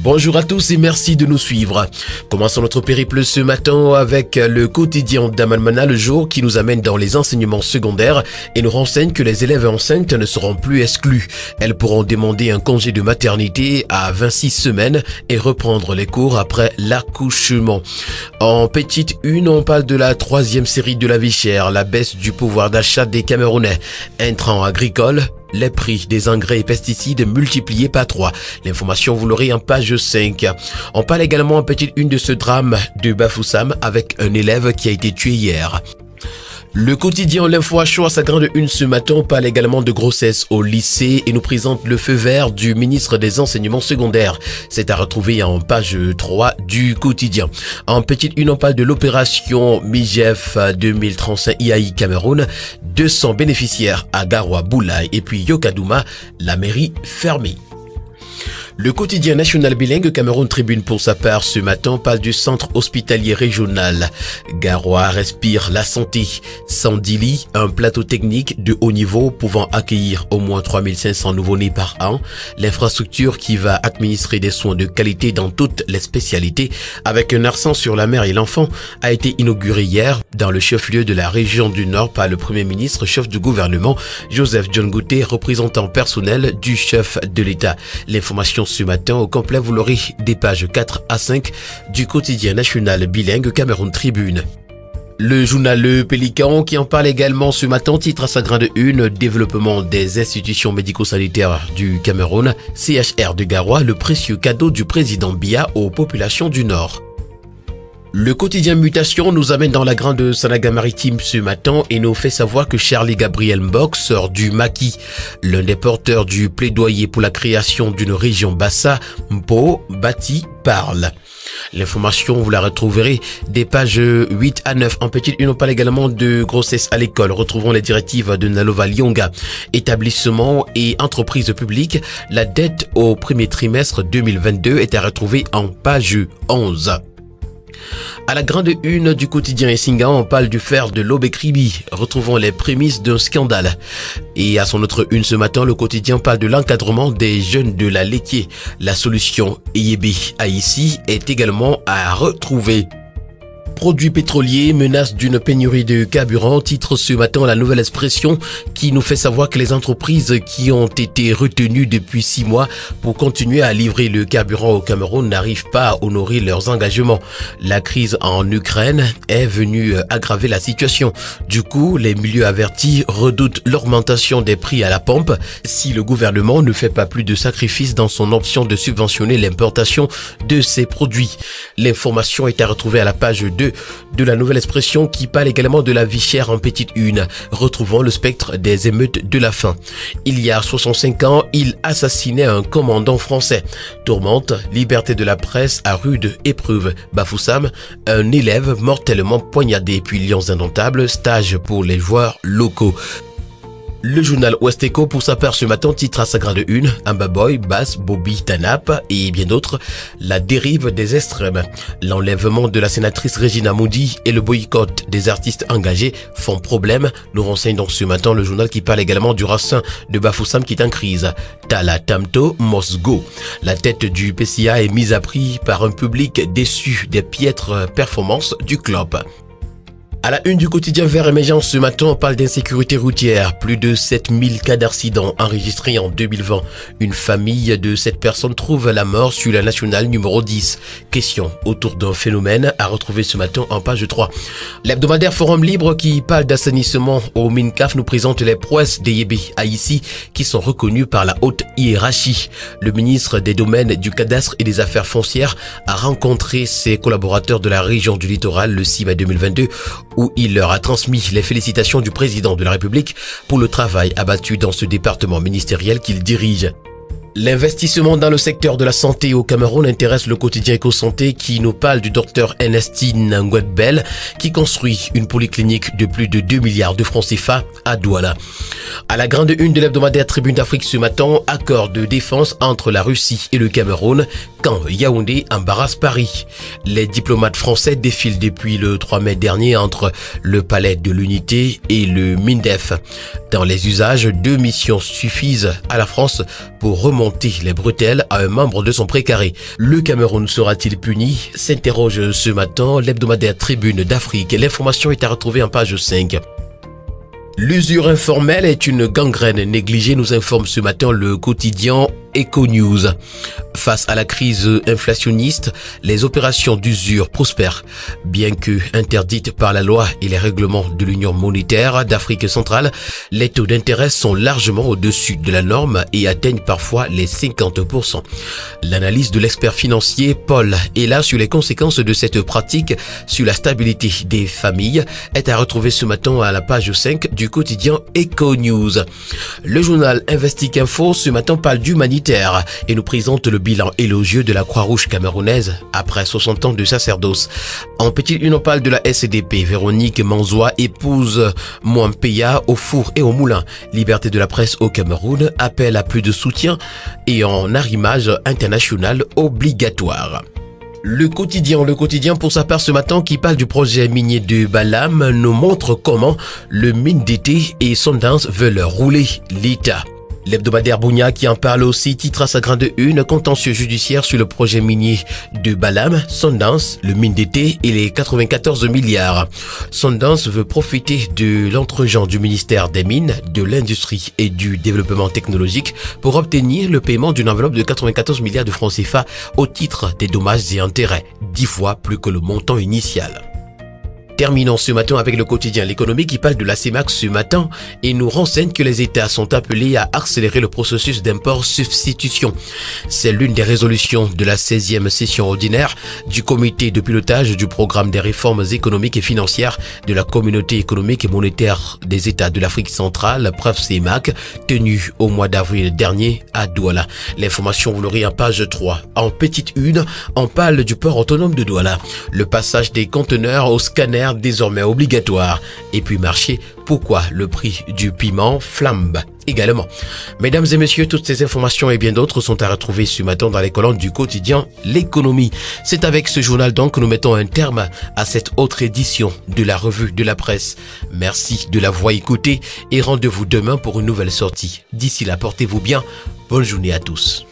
Bonjour à tous et merci de nous suivre. Commençons notre périple ce matin avec le quotidien d'Amalmana le jour qui nous amène dans les enseignements secondaires et nous renseigne que les élèves enceintes ne seront plus exclus. Elles pourront demander un congé de maternité à 26 semaines et reprendre les cours après l'accouchement. En petite une, on parle de la troisième série de la vie chère, la baisse du pouvoir d'achat des Camerounais. Intrants agricoles, les prix des engrais et pesticides multipliés par 3. L'information, vous l'aurez en page 5. On parle également en petite une de ce drame de Bafoussam avec un élève qui a été tué hier. Le quotidien L'Info à chaud à sa grande une ce matin parle également de grossesse au lycée et nous présente le feu vert du ministre des enseignements secondaires. C'est à retrouver en page 3 du quotidien. En petite une, on parle de l'opération MIGEF 2035 IAI Cameroun. 200 bénéficiaires à Garoua, Boulaye et puis Yokadouma, la mairie fermée. Le quotidien national bilingue Cameroun Tribune pour sa part ce matin parle du centre hospitalier régional. Garoua respire la santé. 110 lits, un plateau technique de haut niveau pouvant accueillir au moins 3500 nouveau-nés par an. L'infrastructure qui va administrer des soins de qualité dans toutes les spécialités avec un accent sur la mère et l'enfant a été inaugurée hier dans le chef-lieu de la région du Nord par le Premier ministre, chef du gouvernement Joseph John Gouté, représentant personnel du chef de l'État. L'information ce matin au complet, vous l'aurez des pages 4 à 5 du quotidien national bilingue Cameroun Tribune. Le journal Le Pélican qui en parle également ce matin titre à sa grande une développement des institutions médico-sanitaires du Cameroun, CHR de Garoua, le précieux cadeau du président Biya aux populations du Nord. Le quotidien Mutation nous amène dans la grande Sanaga maritime ce matin et nous fait savoir que Charlie Gabriel Mbok sort du maquis. L'un des porteurs du plaidoyer pour la création d'une région Bassa, Mpo Bati, parle. L'information, vous la retrouverez des pages 8 à 9. En petite une, on parle également de grossesse à l'école. Retrouvons les directives de Nalova Lyonga. Établissements et entreprises publiques. La dette au premier trimestre 2022 est à retrouver en page 11. À la grande une du quotidien Essinga, on parle du fer de l'Obekribi. Retrouvons les prémices d'un scandale. Et à son autre une ce matin, le quotidien parle de l'encadrement des jeunes de la laitier. La solution Eyébé à ici est également à retrouver. Produits pétroliers, menace d'une pénurie de carburant, titre ce matin la nouvelle expression qui nous fait savoir que les entreprises qui ont été retenues depuis 6 mois pour continuer à livrer le carburant au Cameroun n'arrivent pas à honorer leurs engagements. La crise en Ukraine est venue aggraver la situation. Du coup, les milieux avertis redoutent l'augmentation des prix à la pompe si le gouvernement ne fait pas plus de sacrifices dans son option de subventionner l'importation de ces produits. L'information est à retrouver à la page 2 de la nouvelle expression qui parle également de la vie chère en petite une. Retrouvons le spectre des émeutes de la faim. Il y a 65 ans, il assassinait un commandant français. Tourmente, liberté de la presse à rude épreuve. Bafoussam, un élève mortellement poignardé. Puis Lions indomptables, stage pour les joueurs locaux. Le journal Ouest Eco pour sa part ce matin titre à sa grande une, Ambaboy, Bass, Bobby, Tanap et bien d'autres, la dérive des extrêmes. L'enlèvement de la sénatrice Regina Moudi et le boycott des artistes engagés font problème, nous renseigne donc ce matin le journal qui parle également du racin de Bafoussam qui est en crise. Tala Tamto Mosgo. La tête du PCA est mise à prix par un public déçu des piètres performances du club. À la une du quotidien Vert Émergence ce matin, on parle d'insécurité routière. Plus de 7000 cas d'accidents enregistrés en 2020. Une famille de 7 personnes trouve la mort sur la nationale numéro 10. Question autour d'un phénomène à retrouver ce matin en page 3. L'hebdomadaire Forum Libre qui parle d'assainissement au MINCAF nous présente les prouesses des Yébé à ici qui sont reconnues par la haute hiérarchie. Le ministre des Domaines, du Cadastre et des Affaires foncières a rencontré ses collaborateurs de la région du littoral le 6 mai 2022 où il leur a transmis les félicitations du président de la République pour le travail abattu dans ce département ministériel qu'il dirige. L'investissement dans le secteur de la santé au Cameroun intéresse le quotidien Éco-Santé qui nous parle du docteur Ernestine Ngwetbel qui construit une polyclinique de plus de 2 milliards de francs CFA à Douala. À la grande une de l'hebdomadaire Tribune d'Afrique ce matin, accord de défense entre la Russie et le Cameroun quand Yaoundé embarrasse Paris. Les diplomates français défilent depuis le 3 mai dernier entre le Palais de l'Unité et le MINDEF. Dans les usages, 2 missions suffisent à la France pour remonter remonter les bretelles à un membre de son précaré. Le Cameroun sera-t-il puni? S'interroge ce matin l'hebdomadaire Tribune d'Afrique. L'information est à retrouver en page 5. L'usure informelle est une gangrène négligée, nous informe ce matin le quotidien Econews. Face à la crise inflationniste, les opérations d'usure prospèrent. Bien que interdites par la loi et les règlements de l'Union monétaire d'Afrique centrale, les taux d'intérêt sont largement au-dessus de la norme et atteignent parfois les 50%. L'analyse de l'expert financier Paul Ella sur les conséquences de cette pratique sur la stabilité des familles est à retrouver ce matin à la page 5 du quotidien Econews. Le journal Investic Info ce matin parle d'humanité et nous présente le bilan élogieux de la Croix-Rouge camerounaise après 60 ans de sacerdoce. En petite une, on parle de la SDP. Véronique Manzoua épouse Mwampeya au four et au moulin. Liberté de la presse au Cameroun, appelle à plus de soutien et en arrimage international obligatoire. Le quotidien pour sa part ce matin qui parle du projet minier de Balam nous montre comment le mine d'été et Sundance veulent rouler l'État. L'hebdomadaire Bounia qui en parle aussi titre à sa grande une contentieux judiciaire sur le projet minier de Balam, Sundance, le mine d'été et les 94 milliards. Sundance veut profiter de l'entregent du ministère des Mines, de l'Industrie et du Développement technologique pour obtenir le paiement d'une enveloppe de 94 milliards de francs CFA au titre des dommages et intérêts, 10 fois plus que le montant initial. Terminons ce matin avec le quotidien L'économie qui parle de la CEMAC ce matin et nous renseigne que les États sont appelés à accélérer le processus d'import-substitution. C'est l'une des résolutions de la 16e session ordinaire du comité de pilotage du programme des réformes économiques et financières de la Communauté économique et monétaire des États de l'Afrique centrale, bref CEMAC, tenue au mois d'avril dernier à Douala. L'information vous l'aurez en page 3. En petite une, on parle du port autonome de Douala. Le passage des conteneurs au scanner désormais obligatoire. Et puis marché, pourquoi le prix du piment flambe également. Mesdames et messieurs, toutes ces informations et bien d'autres sont à retrouver ce matin dans les colonnes du quotidien L'économie. C'est avec ce journal donc que nous mettons un terme à cette autre édition de la revue de la presse. Merci de l'avoir écouté et rendez-vous demain pour une nouvelle sortie. D'ici là, portez-vous bien. Bonne journée à tous.